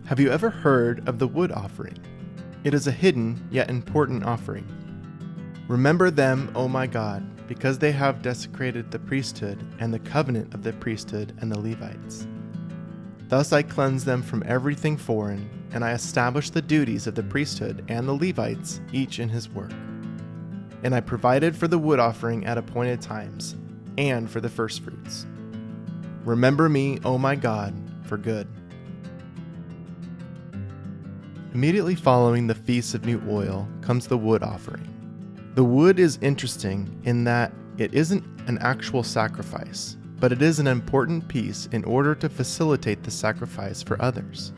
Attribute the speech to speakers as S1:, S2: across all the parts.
S1: Have you ever heard of the wood offering? It is a hidden yet important offering. Remember them, O my God, because they have desecrated the priesthood and the covenant of the priesthood and the Levites. Thus I cleanse them from everything foreign, and I establish the duties of the priesthood and the Levites, each in his work. And I provided for the wood offering at appointed times, and for the firstfruits. Remember me, O my God, for good. Immediately following the Feast of New Oil comes the wood offering. The wood is interesting in that it isn't an actual sacrifice, but it is an important piece in order to facilitate the sacrifice for others.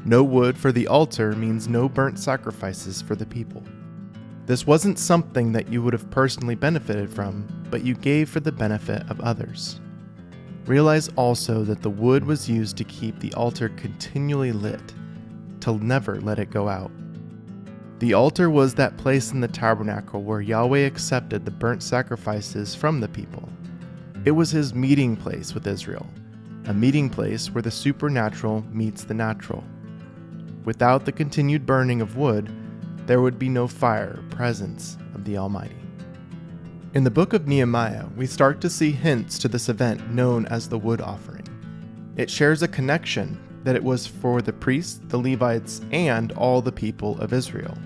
S1: No wood for the altar means no burnt sacrifices for the people. This wasn't something that you would have personally benefited from, but you gave for the benefit of others. Realize also that the wood was used to keep the altar continually lit, to never let it go out. The altar was that place in the tabernacle where Yahweh accepted the burnt sacrifices from the people. It was his meeting place with Israel, a meeting place where the supernatural meets the natural. Without the continued burning of wood, there would be no fire or presence of the Almighty. In the book of Nehemiah, we start to see hints to this event known as the wood offering. It shares a connection that it was for the priests, the Levites, and all the people of Israel.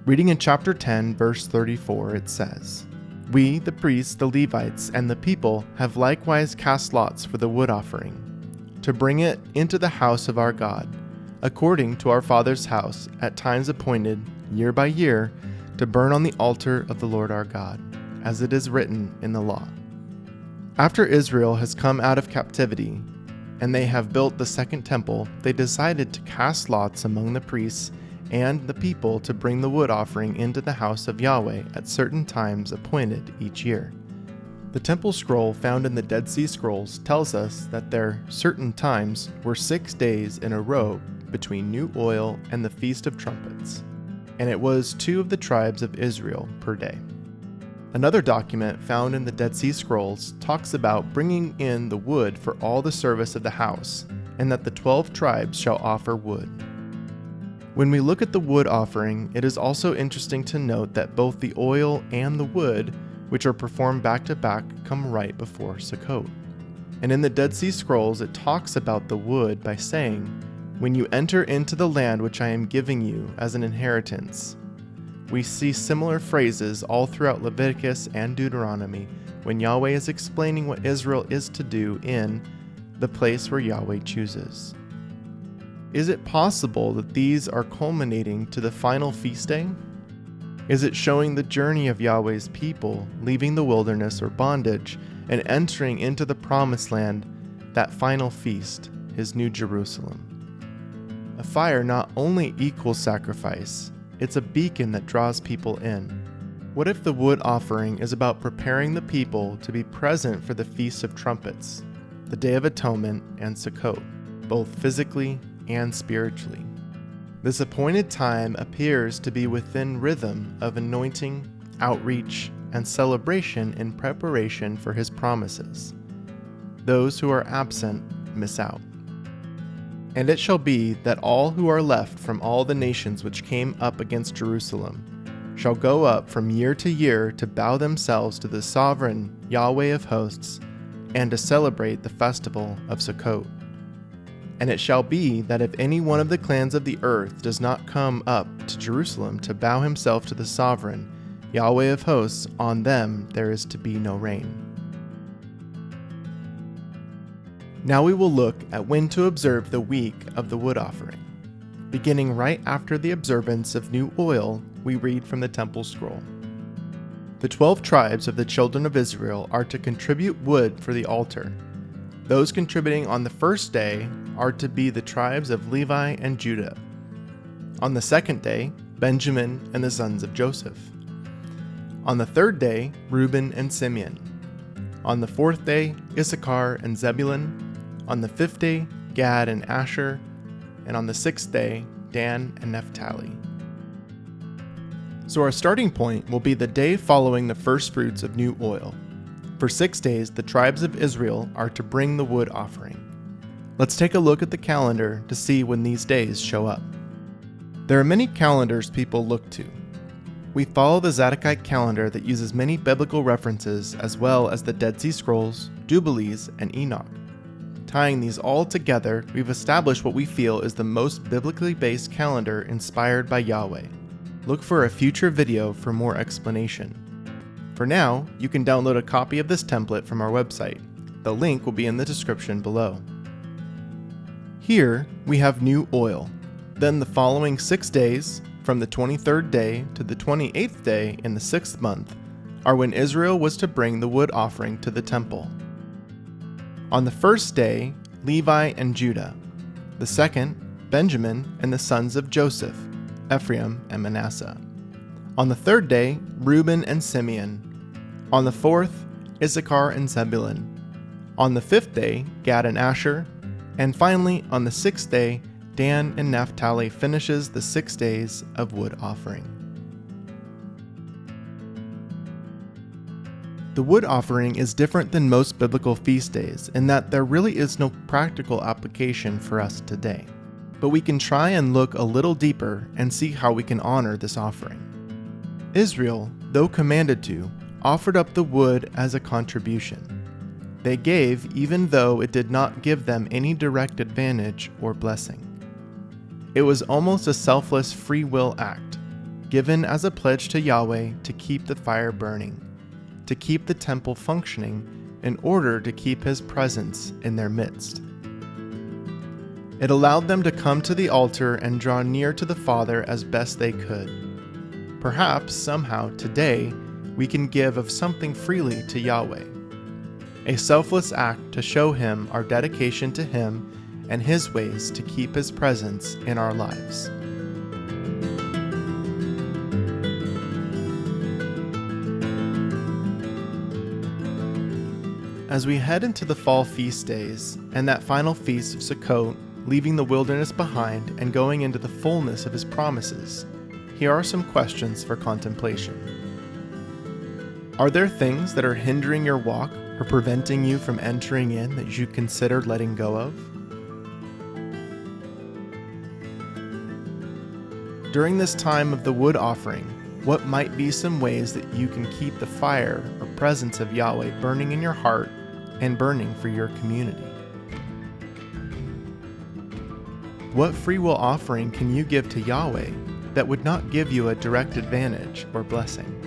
S1: Reading in chapter 10, verse 34, it says, "We, the priests, the Levites, and the people, have likewise cast lots for the wood offering, to bring it into the house of our God, according to our father's house, at times appointed, year by year, to burn on the altar of the Lord our God, as it is written in the law." After Israel has come out of captivity, and they have built the second temple, they decided to cast lots among the priests and the people to bring the wood offering into the house of Yahweh at certain times appointed each year. The temple scroll found in the Dead Sea Scrolls tells us that their certain times were 6 days in a row between New Oil and the Feast of Trumpets, and it was 2 of the tribes of Israel per day. Another document found in the Dead Sea Scrolls talks about bringing in the wood for all the service of the house, and that the 12 tribes shall offer wood. When we look at the wood offering, it is also interesting to note that both the oil and the wood, which are performed back to back, come right before Sukkot. And in the Dead Sea Scrolls, it talks about the wood by saying, "When you enter into the land which I am giving you as an inheritance." We see similar phrases all throughout Leviticus and Deuteronomy when Yahweh is explaining what Israel is to do in the place where Yahweh chooses. Is it possible that these are culminating to the final feast day? Is it showing the journey of Yahweh's people leaving the wilderness or bondage and entering into the promised land, that final feast, his new Jerusalem? A fire not only equals sacrifice, it's a beacon that draws people in. What if the wood offering is about preparing the people to be present for the Feast of Trumpets, the Day of Atonement, and Sukkot, both physically and spiritually? This appointed time appears to be within rhythm of anointing, outreach, and celebration in preparation for his promises. Those who are absent miss out. "And it shall be that all who are left from all the nations which came up against Jerusalem shall go up from year to year to bow themselves to the sovereign Yahweh of hosts, and to celebrate the festival of Sukkot. And it shall be that if any one of the clans of the earth does not come up to Jerusalem to bow himself to the sovereign Yahweh of hosts, on them there is to be no rain." Now we will look at when to observe the week of the wood offering. Beginning right after the observance of New Oil, we read from the Temple Scroll. "The 12 tribes of the children of Israel are to contribute wood for the altar. Those contributing on the first day are to be the tribes of Levi and Judah. On the second day, Benjamin and the sons of Joseph. On the third day, Reuben and Simeon. On the fourth day, Issachar and Zebulun. On the fifth day, Gad and Asher. And on the sixth day, Dan and Naphtali. So our starting point will be the day following the first fruits of new oil. For 6 days, the tribes of Israel are to bring the wood offering. Let's take a look at the calendar to see when these days show up. There are many calendars people look to. We follow the Zadokway calendar that uses many biblical references as well as the Dead Sea Scrolls, Jubilees, and Enoch. Tying these all together, we've established what we feel is the most biblically based calendar inspired by Yahweh. Look for a future video for more explanation. For now, you can download a copy of this template from our website. The link will be in the description below. Here, we have new oil. Then the following 6 days, from the 23rd day to the 28th day in the 6th month, are when Israel was to bring the wood offering to the temple. On the first day, Levi and Judah. The second, Benjamin and the sons of Joseph, Ephraim and Manasseh. On the third day, Reuben and Simeon. On the fourth, Issachar and Zebulun. On the fifth day, Gad and Asher. And finally, on the sixth day, Dan and Naphtali finishes the 6 days of wood offering. The wood offering is different than most biblical feast days in that there really is no practical application for us today. But we can try and look a little deeper and see how we can honor this offering. Israel, though commanded to, offered up the wood as a contribution. They gave even though it did not give them any direct advantage or blessing. It was almost a selfless free will act, given as a pledge to Yahweh to keep the fire burning, to keep the temple functioning in order to keep His presence in their midst. It allowed them to come to the altar and draw near to the Father as best they could. Perhaps somehow today we can give of something freely to Yahweh, a selfless act to show Him our dedication to Him and His ways to keep His presence in our lives. As we head into the fall feast days and that final feast of Sukkot, leaving the wilderness behind and going into the fullness of His promises, here are some questions for contemplation. Are there things that are hindering your walk or preventing you from entering in that you should consider letting go of? During this time of the wood offering, what might be some ways that you can keep the fire or presence of Yahweh burning in your heart and burning for your community? What free will offering can you give to Yahweh that would not give you a direct advantage or blessing?